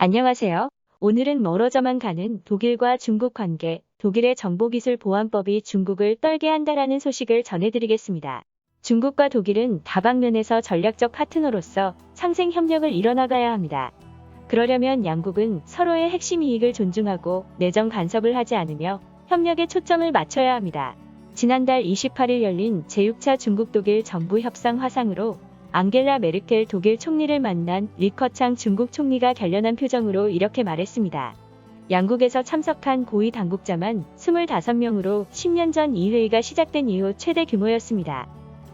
안녕하세요. 오늘은 멀어져만 가는 독일과 중국 관계, 독일의 정보기술보안법이 중국을 떨게 한다라는 소식을 전해드리겠습니다. 중국과 독일은 다방면에서 전략적 파트너로서 상생 협력을 이뤄나가야 합니다. 그러려면 양국은 서로의 핵심 이익을 존중하고 내정 간섭을 하지 않으며 협력에 초점을 맞춰야 합니다. 지난달 28일 열린 제6차 중국-독일 정부 협상 화상으로 앙겔라 메르켈 독일 총리를 만난 리커창 중국 총리가 결연한 표정으로 이렇게 말했습니다. 양국에서 참석한 고위 당국자만 25명으로 10년 전 이 회의가 시작된 이후 최대 규모였습니다.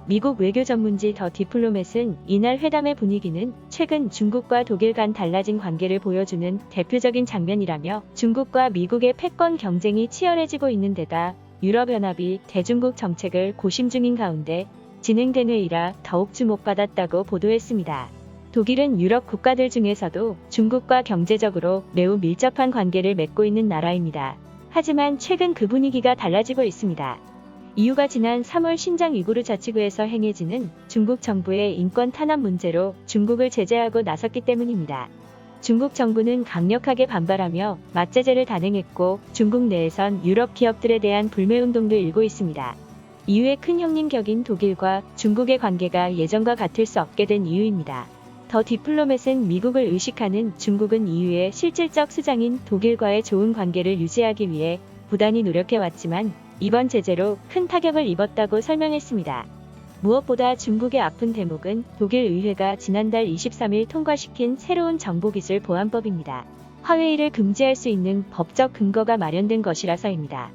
미국 외교 전문지 더 디플로맷은 이날 회담의 분위기는 최근 중국과 독일 간 달라진 관계를 보여주는 대표적인 장면이라며 중국과 미국의 패권 경쟁이 치열해지고 있는 데다 유럽연합이 대중국 정책을 고심 중인 가운데 진행된 회의라 더욱 주목받았다고 보도했습니다. 독일은 유럽 국가들 중에서도 중국과 경제적으로 매우 밀접한 관계를 맺고 있는 나라입니다. 하지만 최근 그 분위기가 달라지고 있습니다. 이유가 지난 3월 신장 위구르 자치구에서 행해지는 중국 정부의 인권 탄압 문제로 중국을 제재하고 나섰기 때문입니다. 중국 정부는 강력하게 반발하며 맞제재를 단행했고 중국 내에선 유럽 기업들에 대한 불매운동도 일고 있습니다. 이후에 큰 형님 격인 독일과 중국의 관계가 예전과 같을 수 없게 된 이유입니다. 더 디플로맷은 미국을 의식하는 중국은 이후에 실질적 수장인 독일과의 좋은 관계를 유지하기 위해 부단히 노력해왔지만 이번 제재로 큰 타격을 입었다고 설명했습니다. 무엇보다 중국의 아픈 대목은 독일 의회가 지난달 23일 통과시킨 새로운 정보기술 보안법입니다. 화웨이를 금지할 수 있는 법적 근거가 마련된 것이라서입니다.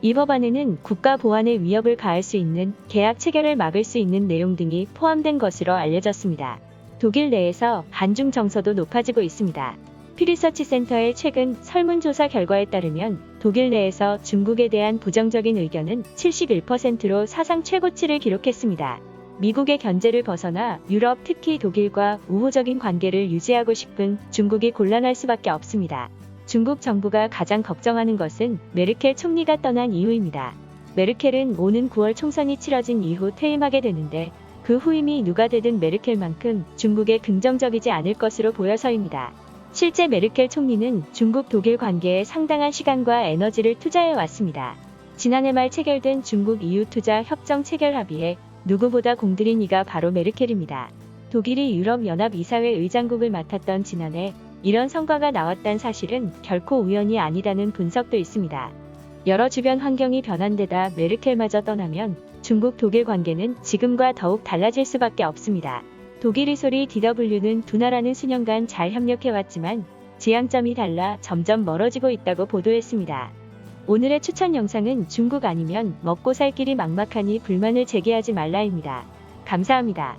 이 법안에는 국가 보안에 위협을 가할 수 있는 계약 체결을 막을 수 있는 내용 등이 포함된 것으로 알려졌습니다. 독일 내에서 반중 정서도 높아지고 있습니다. 퓨리서치 센터의 최근 설문조사 결과에 따르면 독일 내에서 중국에 대한 부정적인 의견은 71%로 사상 최고치를 기록했습니다. 미국의 견제를 벗어나 유럽 특히 독일과 우호적인 관계를 유지하고 싶은 중국이 곤란할 수밖에 없습니다. 중국 정부가 가장 걱정하는 것은 메르켈 총리가 떠난 이후입니다. 메르켈은 오는 9월 총선이 치러진 이후 퇴임하게 되는데 그 후임이 누가 되든 메르켈만큼 중국에 긍정적이지 않을 것으로 보여서입니다. 실제 메르켈 총리는 중국 독일 관계에 상당한 시간과 에너지를 투자해 왔습니다. 지난해 말 체결된 중국 EU 투자 협정 체결 합의에 누구보다 공들인 이가 바로 메르켈입니다. 독일이 유럽연합 이사회 의장국을 맡았던 지난해 이런 성과가 나왔다는 사실은 결코 우연이 아니다는 분석도 있습니다. 여러 주변 환경이 변한 데다 메르켈마저 떠나면 중국 독일 관계는 지금과 더욱 달라질 수밖에 없습니다. 독일의 소리 DW는 두 나라는 수년간 잘 협력해왔지만 지향점이 달라 점점 멀어지고 있다고 보도했습니다. 오늘의 추천 영상은 중국 아니면 먹고 살 길이 막막하니 불만을 제기하지 말라입니다. 감사합니다.